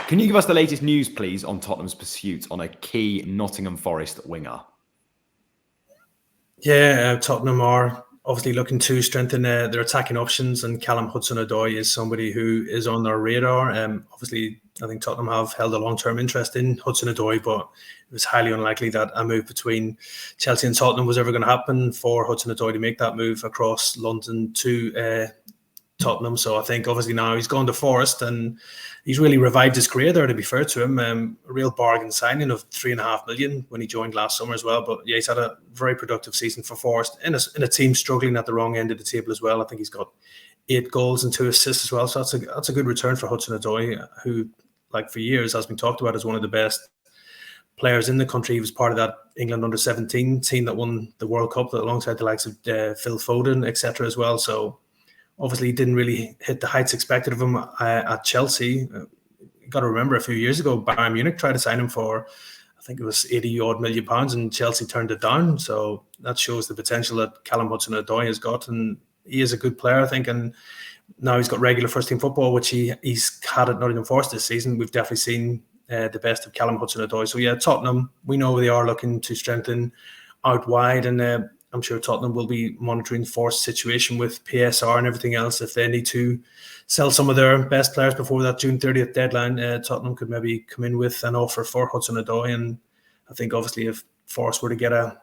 Can you give us the latest news, please, on Tottenham's pursuit on a key Nottingham Forest winger? Yeah, Tottenham are obviously looking to strengthen their attacking options, and Callum Hudson-Odoi is somebody who is on their radar. Obviously, I think Tottenham have held a long-term interest in Hudson-Odoi, but it was highly unlikely that a move between Chelsea and Tottenham was ever going to happen for Hudson-Odoi to make that move across London to Tottenham. So I think obviously now he's gone to Forest and he's really revived his career there, to be fair to him. A real bargain signing of $3.5 million when he joined last summer as well. But yeah, he's had a very productive season for Forest in a team struggling at the wrong end of the table as well. I think he's got 8 goals and 2 assists as well. So that's a good return for Hudson-Odoi, who, like, for years has been talked about as one of the best players in the country. He was part of that England under-17 team that won the World Cup alongside the likes of Phil Foden, etc. as well. So obviously, he didn't really hit the heights expected of him at Chelsea. You got to remember, a few years ago, Bayern Munich tried to sign him for, I think it was 80-odd million pounds, and Chelsea turned it down. So that shows the potential that Callum Hudson-Odoi has got, and he is a good player, I think. And now he's got regular first-team football, which he's had at Nottingham Forest this season. We've definitely seen the best of Callum Hudson-Odoi. So yeah, Tottenham, we know they are looking to strengthen out wide, and I'm sure Tottenham will be monitoring Forest's situation with PSR and everything else. If they need to sell some of their best players before that June 30th deadline, Tottenham could maybe come in with an offer for Hudson-Odoi. And I think obviously if Forest were to get a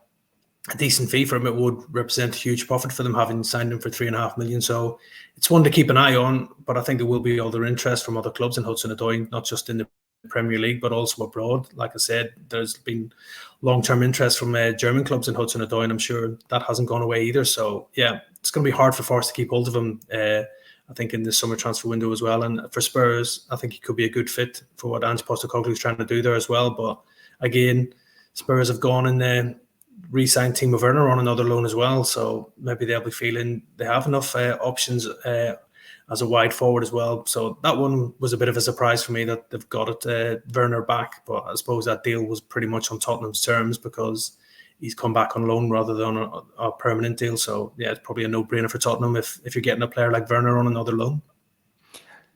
decent fee for him, it would represent a huge profit for them, having signed him for $3.5 million. So it's one to keep an eye on, but I think there will be other interest from other clubs in Hudson-Odoi, not just in the Premier League, but also abroad. Like I said, there's been long-term interest from German clubs in Hudson-Odoi, and I'm sure that hasn't gone away either. So yeah, it's going to be hard for Forest to keep hold of him, I think, in the summer transfer window as well. And for Spurs, I think he could be a good fit for what Ange Postecoglou is trying to do there as well. But again, Spurs have gone and re-signed Timo Werner on another loan as well, so maybe they'll be feeling they have enough options as a wide forward as well. So that one was a bit of a surprise for me that they've got Werner back, but I suppose that deal was pretty much on Tottenham's terms because he's come back on loan rather than a permanent deal. So yeah, it's probably a no-brainer for Tottenham if you're getting a player like Werner on another loan.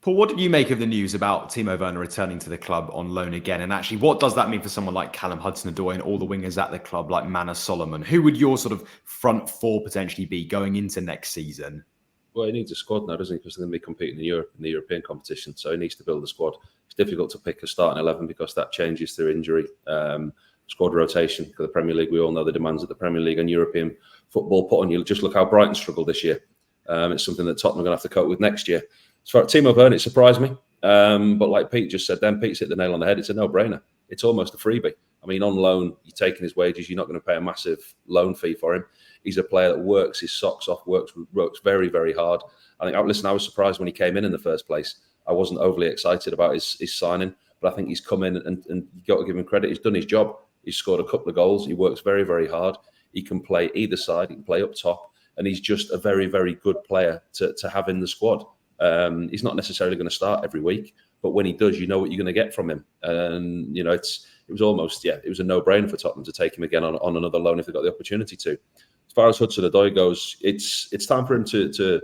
Paul, what did you make of the news about Timo Werner returning to the club on loan again? And actually, what does that mean for someone like Callum Hudson-Odoi and all the wingers at the club like Manor Solomon? Who would your sort of front four potentially be going into next season? Well, he needs a squad now, doesn't he? Because they're going to be competing in Europe, in the European competition. So he needs to build a squad. It's difficult to pick a starting 11 because that changes through injury. Squad rotation for the Premier League. We all know the demands that the Premier League and European football put on you. Just look how Brighton struggled this year. It's something that Tottenham are going to have to cope with next year. As far as Timo Werner, it surprised me. But like Pete just said then, Pete's hit the nail on the head. It's a no-brainer. It's almost a freebie. I mean, on loan, you're taking his wages. You're not going to pay a massive loan fee for him. He's a player that works his socks off, works very, very hard. I was surprised when he came in the first place. I wasn't overly excited about his signing, but I think he's come in and you've got to give him credit. He's done his job. He's scored a couple of goals. He works very, very hard. He can play either side. He can play up top. And he's just a very, very good player to have in the squad. He's not necessarily going to start every week, but when he does, you know what you're going to get from him. And, you know, it was a no-brainer for Tottenham to take him again on another loan if they got the opportunity to. As far as Hudson-Odoi goes, it's time for him to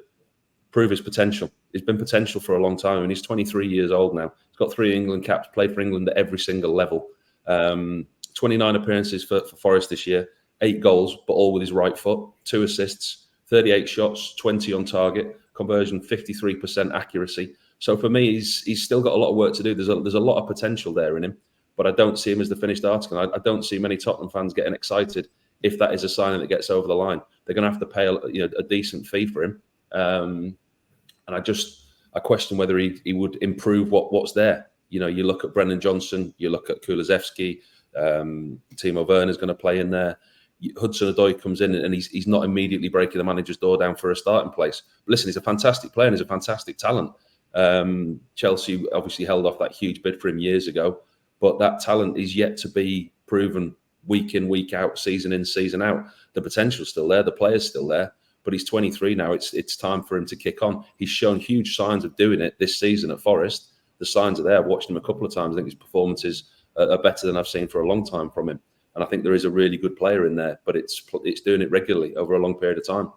prove his potential. He's been potential for a long time, and he's 23 years old now. He's got 3 England caps, played for England at every single level. 29 appearances for Forest this year, 8 goals, but all with his right foot, 2 assists, 38 shots, 20 on target, conversion 53% accuracy. So for me, he's still got a lot of work to do. There's a lot of potential there in him, but I don't see him as the finished article. I don't see many Tottenham fans getting excited if that is a signing that gets over the line. They're going to have to pay a decent fee for him. And I question whether he would improve what's there. You know, you look at Brennan Johnson, you look at Kulusevski, Timo Werner is going to play in there. Hudson-Odoi comes in and he's not immediately breaking the manager's door down for a starting place. But listen, he's a fantastic player and he's a fantastic talent. Chelsea obviously held off that huge bid for him years ago, but that talent is yet to be proven week in, week out, season in, season out. The potential's still there, the player's still there, but he's 23 now. It's time for him to kick on. He's shown huge signs of doing it this season at Forest. The signs are there. I've watched him a couple of times. I think his performances are better than I've seen for a long time from him. And I think there is a really good player in there, but it's doing it regularly over a long period of time.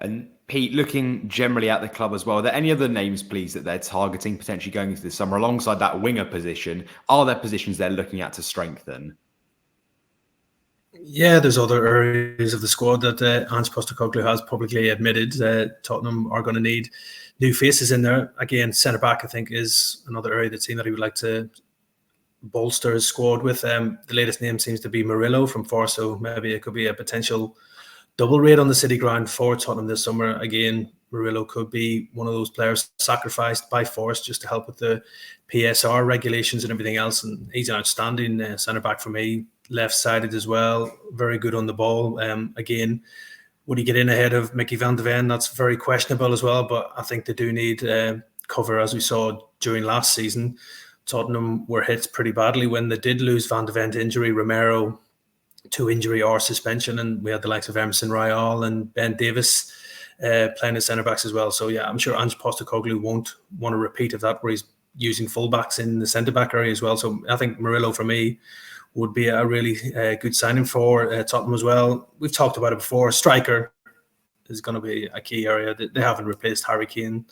And Pete, looking generally at the club as well, are there any other names, please, that they're targeting potentially going into the summer alongside that winger position? Are there positions they're looking at to strengthen? Yeah, there's other areas of the squad that Ange Postecoglou has publicly admitted Tottenham are going to need new faces in there. Again, centre back, I think, is another area of the team that he would like to bolster his squad with. The latest name seems to be Murillo from Forest, so maybe it could be a potential double rate on the City ground for Tottenham this summer. Again, Murillo could be one of those players sacrificed by Forest just to help with the PSR regulations and everything else. And he's an outstanding centre back for me, left-sided as well, very good on the ball. Again, would he get in ahead of Mickey van de Ven? That's very questionable as well, but I think they do need cover, as we saw during last season. Tottenham were hit pretty badly when they did lose Van de Ven to injury, Romero to injury or suspension, and we had the likes of Emerson Royal and Ben Davis playing as centre backs as well. So yeah, I'm sure Ange Postecoglou won't want a repeat of that, where he's using fullbacks in the centre back area as well. So I think Murillo for me would be a really good signing for Tottenham as well. We've talked about it before. Striker is going to be a key area. They haven't replaced Harry Kane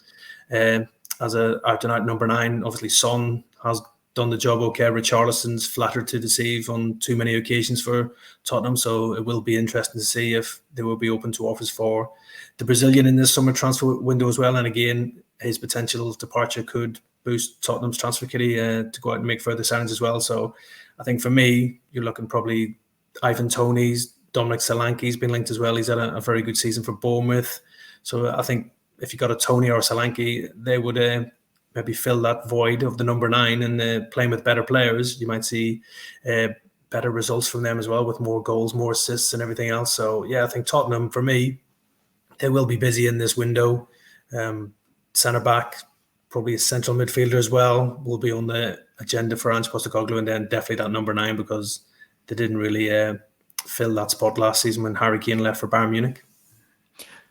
as a out-and-out number 9. Obviously, Son has done the job okay. Richarlison's flattered to deceive on too many occasions for Tottenham, so it will be interesting to see if they will be open to offers for the Brazilian in this summer transfer window as well. And again, his potential departure could boost Tottenham's transfer kitty to go out and make further signings as well. So I think for me, you're looking probably Ivan Toney's, Dominic Solanke's been linked as well. He's had a very good season for Bournemouth. So I think if you got a Toney or a Solanke, they would maybe fill that void of the number 9, and playing with better players, you might see better results from them as well, with more goals, more assists and everything else. So yeah, I think Tottenham, for me, they will be busy in this window. Centre back, probably a central midfielder as well, will be on the agenda for Ange Postecoglou, and then definitely that number 9, because they didn't really fill that spot last season when Harry Kane left for Bayern Munich.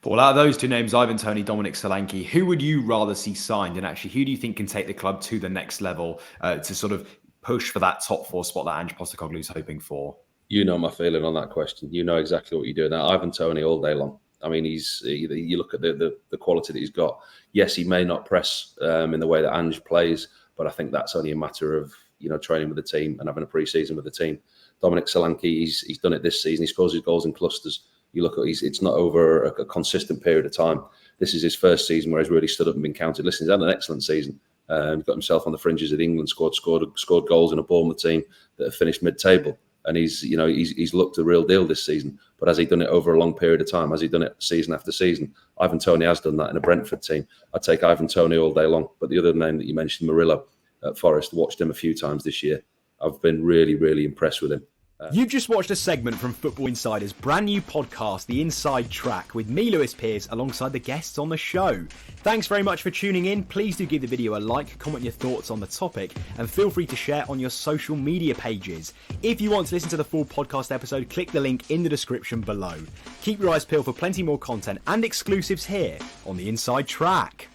But out of those two names, Ivan Toney, Dominic Solanke, who would you rather see signed? And actually, who do you think can take the club to the next level to sort of push for that top 4 spot that Ange Postecoglou is hoping for? You know my feeling on that question. You know exactly what you're doing. Now, Ivan Toney all day long. I mean, you look at the quality that he's got. Yes, he may not press in the way that Ange plays, but I think that's only a matter of training with the team and having a pre-season with the team. Dominic Solanke, he's done it this season. He scores his goals in clusters. You look at it's not over a consistent period of time. This is his first season where he's really stood up and been counted. Listen, he's had an excellent season. Got himself on the fringes of England squad, scored goals in a Bournemouth team that have finished mid-table, and he's looked the real deal this season. But has he done it over a long period of time? Has he done it season after season? Ivan Toney has done that in a Brentford team. I'd take Ivan Toney all day long. But the other name that you mentioned, Murillo at Forest, watched him a few times this year. I've been really, really impressed with him. You've just watched a segment from Football Insider's brand new podcast, The Inside Track, with me, Lewis Pearce, alongside the guests on the show. Thanks very much for tuning in. Please do give the video a like, comment your thoughts on the topic, and feel free to share on your social media pages. If you want to listen to the full podcast episode, click the link in the description below. Keep your eyes peeled for plenty more content and exclusives here on The Inside Track.